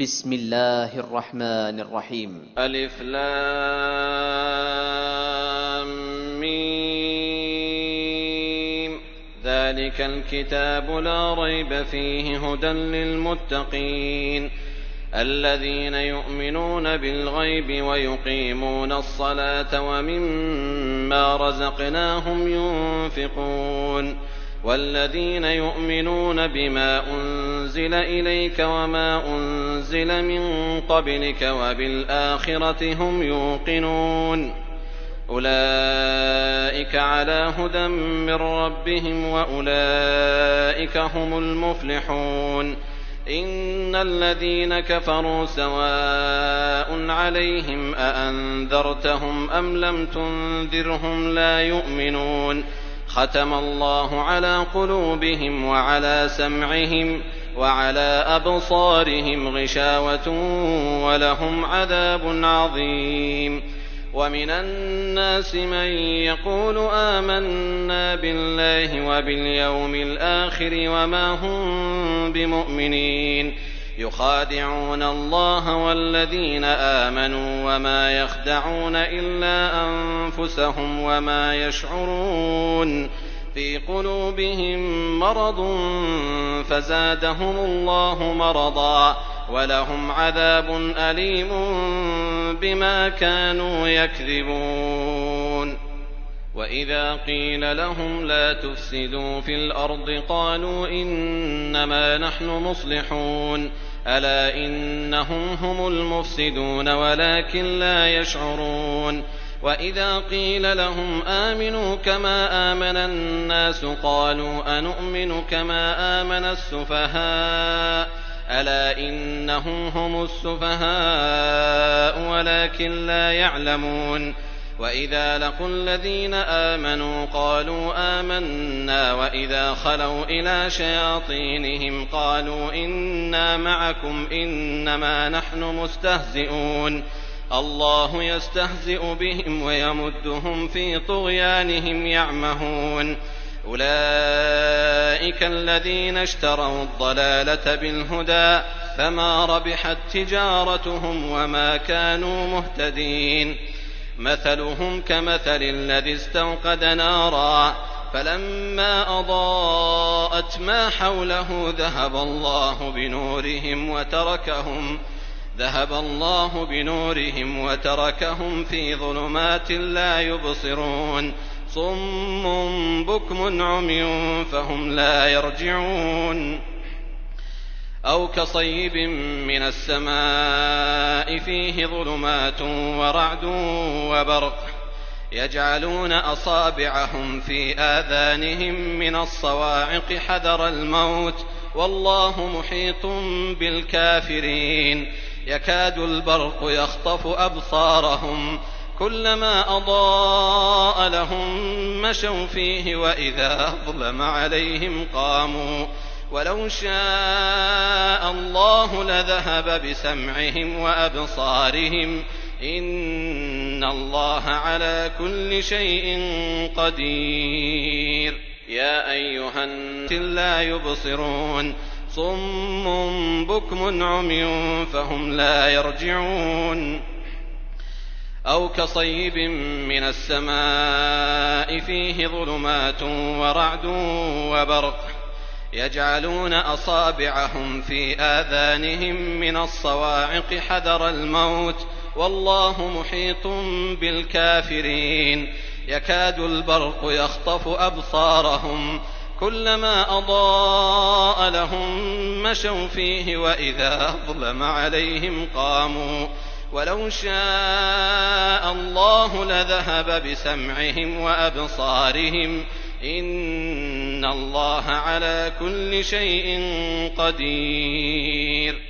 بسم الله الرحمن الرحيم. ألف لام ميم. ذلك الكتاب لا ريب فيه هدى للمتقين الذين يؤمنون بالغيب ويقيمون الصلاة ومما رزقناهم ينفقون والذين يؤمنون بما أنزل إليك وما أنزل من قبلك وبالآخرة هم يوقنون أولئك على هدى من ربهم وأولئك هم المفلحون. إن الذين كفروا سواء عليهم أأنذرتهم أم لم تنذرهم لا يؤمنون ختم الله على قلوبهم وعلى سمعهم وعلى أبصارهم غشاوة ولهم عذاب عظيم. ومن الناس من يقول آمنا بالله وباليوم الآخر وما هم بمؤمنين يخادعون الله والذين آمنوا وما يخدعون إلا أنفسهم وما يشعرون. في قلوبهم مرض فزادهم الله مرضا ولهم عذاب أليم بما كانوا يكذبون. وإذا قيل لهم لا تفسدوا في الأرض قالوا إنما نحن مصلحون ألا إنهم هم المفسدون ولكن لا يشعرون. وإذا قيل لهم آمنوا كما آمن الناس قالوا أنؤمن كما آمن السفهاء ألا إنهم هم السفهاء ولكن لا يعلمون. وإذا لقوا الذين آمنوا قالوا آمنا وإذا خلوا إلى شياطينهم قالوا إنا معكم إنما نحن مستهزئون الله يستهزئ بهم ويمدهم في طغيانهم يعمهون. أولئك الذين اشتروا الضلالة بالهدى فما ربحت تجارتهم وما كانوا مهتدين. مثلهم كمثل الذي استوقد نارا فلما أضاءت ما حوله ذهب الله بنورهم وتركهم في ظلمات لا يبصرون صم بكم عمي فهم لا يرجعون. أو كصيب من السماء فيه ظلمات ورعد وبرق يجعلون أصابعهم في آذانهم من الصواعق حذر الموت والله محيط بالكافرين. يكاد البرق يخطف أبصارهم كلما أضاء لهم مشوا فيه وإذا أظلم عليهم قاموا ولو شاء الله لذهب بسمعهم وأبصارهم إن الله على كل شيء قدير. يا أيها الناس لا يبصرون صم بكم عمي فهم لا يرجعون. أو كصيب من السماء فيه ظلمات ورعد وبرق يجعلون أصابعهم في آذانهم من الصواعق حذر الموت والله محيط بالكافرين. يكاد البرق يخطف أبصارهم كلما أضاء لهم مشوا فيه وإذا أظلم عليهم قاموا ولو شاء الله لذهب بسمعهم وأبصارهم إن الله على كل شيء قدير.